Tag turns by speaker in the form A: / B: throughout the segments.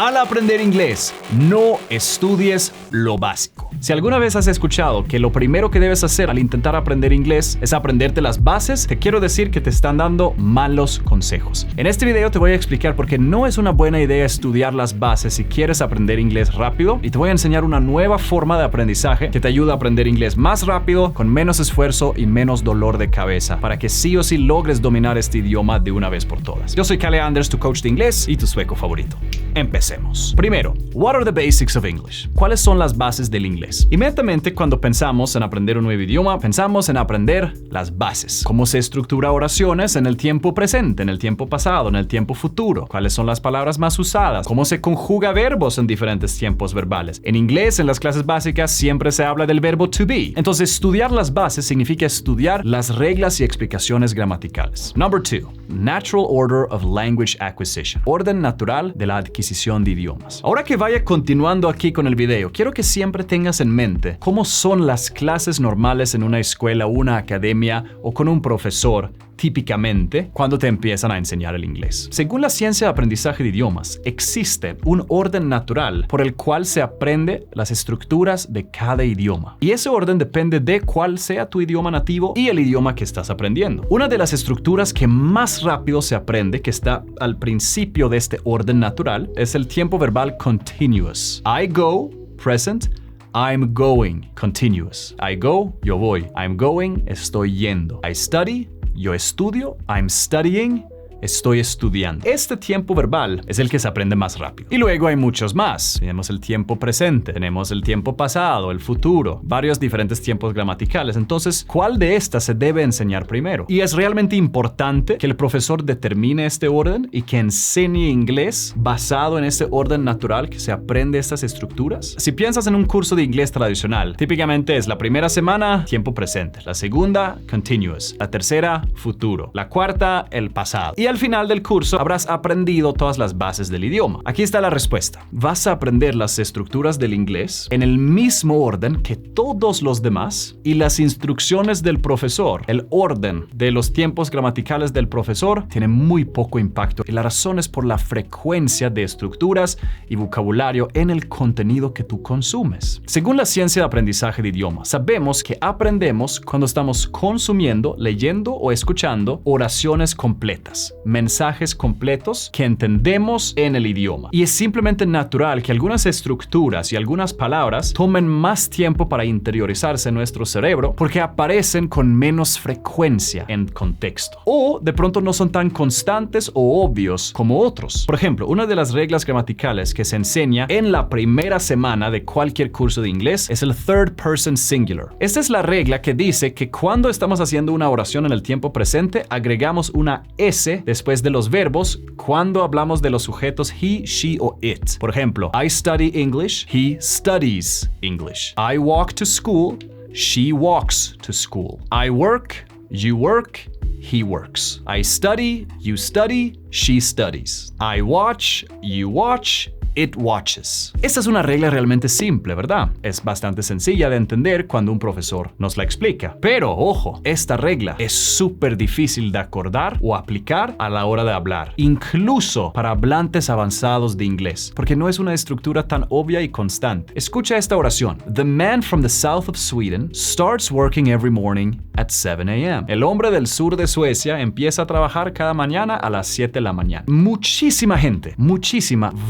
A: Al aprender inglés, no estudies lo básico. Si alguna vez has escuchado que lo primero que debes hacer al intentar aprender inglés es aprenderte las bases, te quiero decir que te están dando malos consejos. En este video te voy a explicar por qué no es una buena idea estudiar las bases si quieres aprender inglés rápido, y te voy a enseñar una nueva forma de aprendizaje que te ayuda a aprender inglés más rápido, con menos esfuerzo y menos dolor de cabeza, para que sí o sí logres dominar este idioma de una vez por todas. Yo soy Kalle Anders, tu coach de inglés y tu sueco favorito. Empecemos. Primero, what are the basics of English? ¿Cuáles son las bases del inglés? Inmediatamente cuando pensamos en aprender un nuevo idioma, pensamos en aprender las bases. Cómo se estructura oraciones en el tiempo presente, en el tiempo pasado, en el tiempo futuro. Cuáles son las palabras más usadas. Cómo se conjuga verbos en diferentes tiempos verbales. En inglés, en las clases básicas, siempre se habla del verbo to be. Entonces, estudiar las bases significa estudiar las reglas y explicaciones gramaticales. Number 2. Natural order of language acquisition. Orden natural de la adquisición de idiomas. Ahora que vaya continuando aquí con el video, quiero que siempre tengas en mente cómo son las clases normales en una escuela, una academia o con un profesor, típicamente, cuando te empiezan a enseñar el inglés. Según la ciencia de aprendizaje de idiomas, existe un orden natural por el cual se aprende las estructuras de cada idioma. Y ese orden depende de cuál sea tu idioma nativo y el idioma que estás aprendiendo. Una de las estructuras que más rápido se aprende, que está al principio de este orden natural, es el tiempo verbal continuous. I go, present. I'm going, continuous. I go, yo voy. I'm going, estoy yendo. I study, yo estudio. I'm studying, estoy estudiando. Este tiempo verbal es el que se aprende más rápido. Y luego hay muchos más. Tenemos el tiempo presente, tenemos el tiempo pasado, el futuro, varios diferentes tiempos gramaticales. Entonces, ¿cuál de estas se debe enseñar primero? Y es realmente importante que el profesor determine este orden y que enseñe inglés basado en ese orden natural que se aprende estas estructuras. Si piensas en un curso de inglés tradicional, típicamente es la primera semana, tiempo presente. La segunda, continuous. La tercera, futuro. La cuarta, el pasado. Y al final del curso habrás aprendido todas las bases del idioma. Aquí está la respuesta. Vas a aprender las estructuras del inglés en el mismo orden que todos los demás, y las instrucciones del profesor, el orden de los tiempos gramaticales del profesor, tiene muy poco impacto, y la razón es por la frecuencia de estructuras y vocabulario en el contenido que tú consumes. Según la ciencia de aprendizaje de idiomas, sabemos que aprendemos cuando estamos consumiendo, leyendo o escuchando oraciones completas, mensajes completos que entendemos en el idioma. Y es simplemente natural que algunas estructuras y algunas palabras tomen más tiempo para interiorizarse en nuestro cerebro porque aparecen con menos frecuencia en contexto. O de pronto no son tan constantes o obvios como otros. Por ejemplo, una de las reglas gramaticales que se enseña en la primera semana de cualquier curso de inglés es el third person singular. Esta es la regla que dice que cuando estamos haciendo una oración en el tiempo presente, agregamos una S después de los verbos cuando hablamos de los sujetos he, she o it. Por ejemplo, I study English, he studies English. I walk to school, she walks to school. I work, you work, he works. I study, you study, she studies. I watch, you watch, it watches. Esta es una regla realmente simple, ¿verdad? Es bastante sencilla de entender cuando un profesor nos la explica. Pero, ojo, esta regla es súper difícil de acordar o aplicar a la hora de hablar, incluso para hablantes avanzados de inglés, porque no es una estructura tan obvia y constante. Escucha esta oración. The man from the south of Sweden starts working every morning at 7 a.m. El hombre del sur de Suecia empieza a trabajar cada mañana a las 7 de la mañana. Muchísima gente,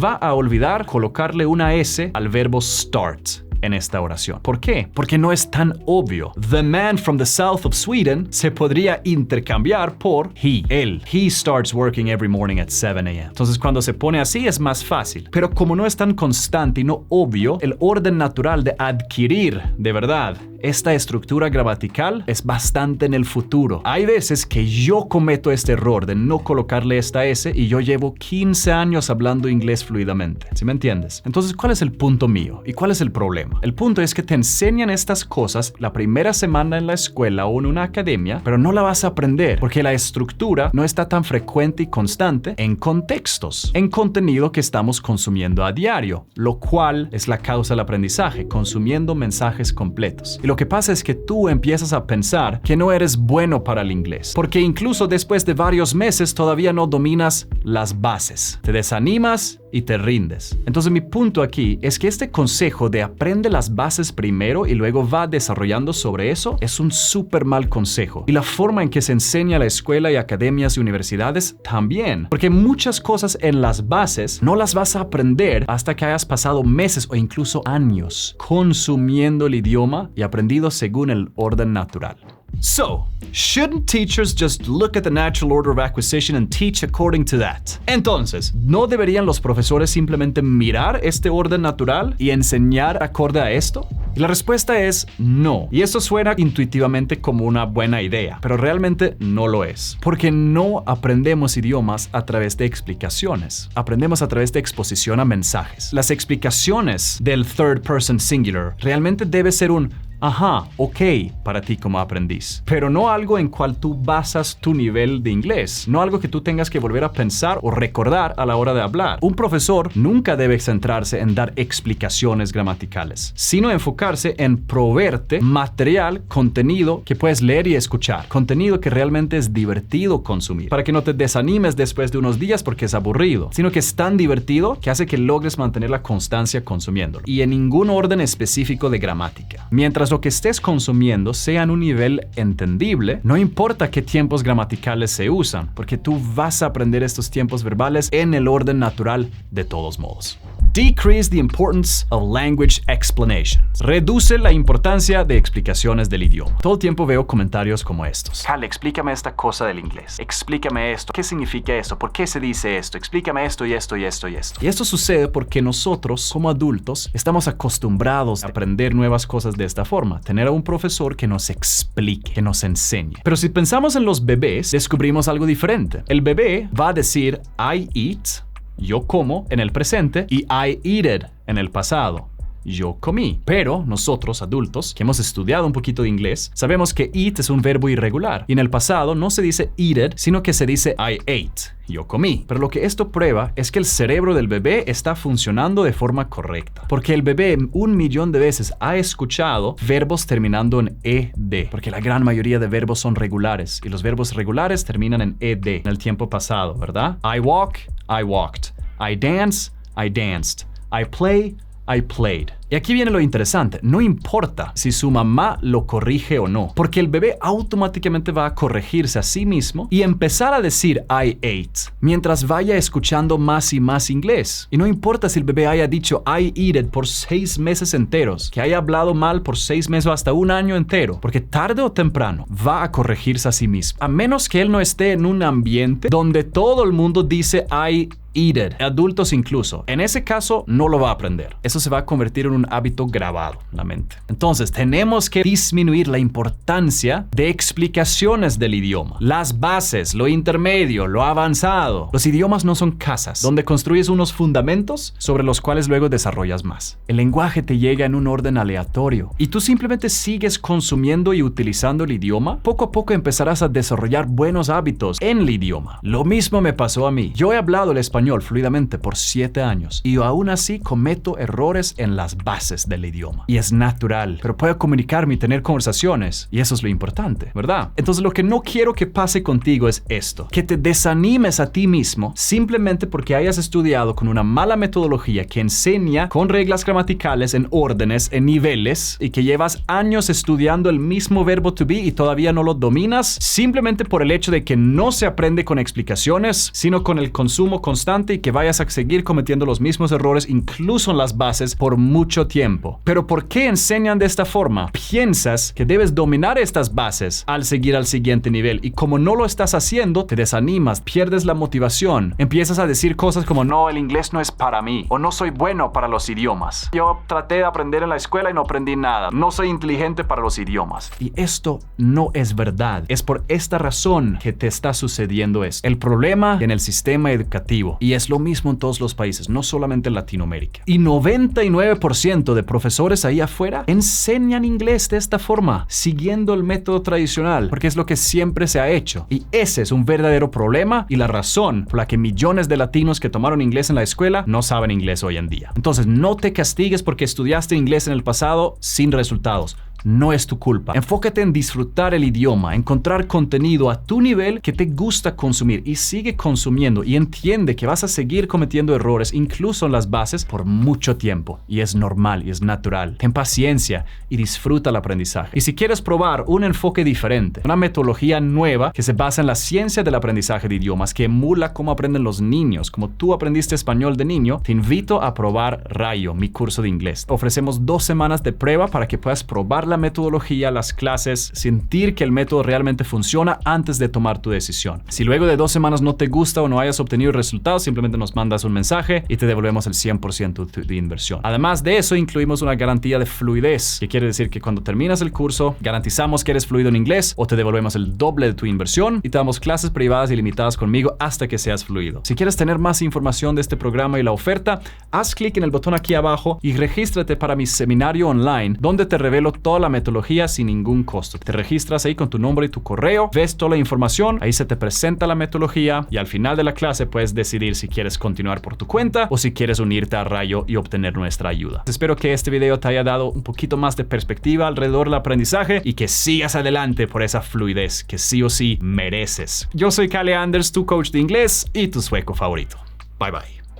A: va a olvidar colocarle una S al verbo start en esta oración. ¿Por qué? Porque no es tan obvio. The man from the south of Sweden se podría intercambiar por he, él. He starts working every morning at 7 a.m. Entonces, cuando se pone así es más fácil. Pero como no es tan constante y no obvio, el orden natural de adquirir de verdad esta estructura gramatical es bastante en el futuro. Hay veces que yo cometo este error de no colocarle esta S y yo llevo 15 años hablando inglés fluidamente. ¿Sí me entiendes? Entonces, ¿cuál es el punto mío? ¿Y cuál es el problema? El punto es que te enseñan estas cosas la primera semana en la escuela o en una academia, pero no la vas a aprender porque la estructura no está tan frecuente y constante en contextos, en contenido que estamos consumiendo a diario, lo cual es la causa del aprendizaje, consumiendo mensajes completos. Y lo que pasa es que tú empiezas a pensar que no eres bueno para el inglés, porque incluso después de varios meses todavía no dominas las bases. Te desanimas y te rindes. Entonces mi punto aquí es que este consejo de aprende las bases primero y luego va desarrollando sobre eso es un súper mal consejo. Y la forma en que se enseña la escuela y academias y universidades también. Porque muchas cosas en las bases no las vas a aprender hasta que hayas pasado meses o incluso años consumiendo el idioma y aprendido según el orden natural. So, shouldn't teachers just look at the natural order of acquisition and teach according to that? Entonces, ¿no deberían los profesores simplemente mirar este orden natural y enseñar acorde a esto? Y la respuesta es no. Y eso suena intuitivamente como una buena idea, pero realmente no lo es. Porque no aprendemos idiomas a través de explicaciones. Aprendemos a través de exposición a mensajes. Las explicaciones del third person singular realmente debe ser un ajá, ok, para ti como aprendiz. Pero no algo en cual tú basas tu nivel de inglés. No algo que tú tengas que volver a pensar o recordar a la hora de hablar. Un profesor nunca debe centrarse en dar explicaciones gramaticales, sino enfocarse en proveerte material, contenido que puedes leer y escuchar. Contenido que realmente es divertido consumir. Para que no te desanimes después de unos días porque es aburrido, sino que es tan divertido que hace que logres mantener la constancia consumiéndolo. Y en ningún orden específico de gramática. Mientras lo que estés consumiendo sea en un nivel entendible, no importa qué tiempos gramaticales se usan, porque tú vas a aprender estos tiempos verbales en el orden natural de todos modos. Decrease the importance of language explanations. Reduce la importancia de explicaciones del idioma. Todo el tiempo veo comentarios como estos. Cal, explícame esta cosa del inglés. Explícame esto. ¿Qué significa esto? ¿Por qué se dice esto? Explícame esto y esto y esto y esto. Y esto sucede porque nosotros, como adultos, estamos acostumbrados a aprender nuevas cosas de esta forma. Tener a un profesor que nos explique, que nos enseñe. Pero si pensamos en los bebés, descubrimos algo diferente. El bebé va a decir I eat, yo como, en el presente, y I eated en el pasado. Yo comí. Pero nosotros, adultos, que hemos estudiado un poquito de inglés, sabemos que eat es un verbo irregular. Y en el pasado no se dice eated, sino que se dice I ate. Yo comí. Pero lo que esto prueba es que el cerebro del bebé está funcionando de forma correcta. Porque el bebé 1,000,000 de veces ha escuchado verbos terminando en ed. Porque la gran mayoría de verbos son regulares. Y los verbos regulares terminan en ed en el tiempo pasado, ¿verdad? I walk, I walked. I dance, I danced. I play, I played. Y aquí viene lo interesante. No importa si su mamá lo corrige o no, porque el bebé automáticamente va a corregirse a sí mismo y empezar a decir I ate, mientras vaya escuchando más y más inglés. Y no importa si el bebé haya dicho I eated por 6 meses enteros, que haya hablado mal por 6 meses o hasta un año entero, porque tarde o temprano va a corregirse a sí mismo. A menos que él no esté en un ambiente donde todo el mundo dice I eated, adultos incluso. En ese caso, no lo va a aprender. Eso se va a convertir en un hábito grabado en la mente. Entonces, tenemos que disminuir la importancia de explicaciones del idioma. Las bases, lo intermedio, lo avanzado. Los idiomas no son casas, donde construyes unos fundamentos sobre los cuales luego desarrollas más. El lenguaje te llega en un orden aleatorio y tú simplemente sigues consumiendo y utilizando el idioma. Poco a poco empezarás a desarrollar buenos hábitos en el idioma. Lo mismo me pasó a mí. Yo he hablado el español fluidamente por 7 años y aún así cometo errores en las bases del idioma. Y es natural, pero puedo comunicarme y tener conversaciones y eso es lo importante, ¿verdad? Entonces lo que no quiero que pase contigo es esto, que te desanimes a ti mismo simplemente porque hayas estudiado con una mala metodología que enseña con reglas gramaticales en órdenes, en niveles y que llevas años estudiando el mismo verbo to be y todavía no lo dominas simplemente por el hecho de que no se aprende con explicaciones, sino con el consumo constante y que vayas a seguir cometiendo los mismos errores incluso en las bases por mucho tiempo. Pero ¿por qué enseñan de esta forma? Piensas que debes dominar estas bases al seguir al siguiente nivel y como no lo estás haciendo, te desanimas, pierdes la motivación, empiezas a decir cosas como no, el inglés no es para mí o no soy bueno para los idiomas. Yo traté de aprender en la escuela y no aprendí nada. No soy inteligente para los idiomas. Y esto no es verdad. Es por esta razón que te está sucediendo esto. El problema en el sistema educativo. Y es lo mismo en todos los países, no solamente en Latinoamérica. Y 99% de profesores ahí afuera enseñan inglés de esta forma, siguiendo el método tradicional, porque es lo que siempre se ha hecho. Y ese es un verdadero problema y la razón por la que millones de latinos que tomaron inglés en la escuela no saben inglés hoy en día. Entonces, no te castigues porque estudiaste inglés en el pasado sin resultados. no es tu culpa. Enfócate en disfrutar el idioma, encontrar contenido a tu nivel que te gusta consumir y sigue consumiendo y entiende que vas a seguir cometiendo errores, incluso en las bases, por mucho tiempo. Y es normal y es natural. Ten paciencia y disfruta el aprendizaje. Y si quieres probar un enfoque diferente, una metodología nueva que se basa en la ciencia del aprendizaje de idiomas, que emula cómo aprenden los niños, como tú aprendiste español de niño, te invito a probar Rayo, mi curso de inglés. Ofrecemos 2 semanas de prueba para que puedas probar la metodología, las clases, sentir que el método realmente funciona antes de tomar tu decisión. Si luego de 2 semanas no te gusta o no hayas obtenido resultados, simplemente nos mandas un mensaje y te devolvemos el 100% de inversión. Además de eso, incluimos una garantía de fluidez, que quiere decir que cuando terminas el curso, garantizamos que eres fluido en inglés o te devolvemos el doble de tu inversión y te damos clases privadas y limitadas conmigo hasta que seas fluido. Si quieres tener más información de este programa y la oferta, haz clic en el botón aquí abajo y regístrate para mi seminario online, donde te revelo toda la metodología sin ningún costo. Te registras ahí con tu nombre y tu correo, ves toda la información, ahí se te presenta la metodología y al final de la clase puedes decidir si quieres continuar por tu cuenta o si quieres unirte a Rayo y obtener nuestra ayuda. Espero que este video te haya dado un poquito más de perspectiva alrededor del aprendizaje y que sigas adelante por esa fluidez que sí o sí mereces. Yo soy Kalle Anders, tu coach de inglés y tu sueco favorito. Bye bye.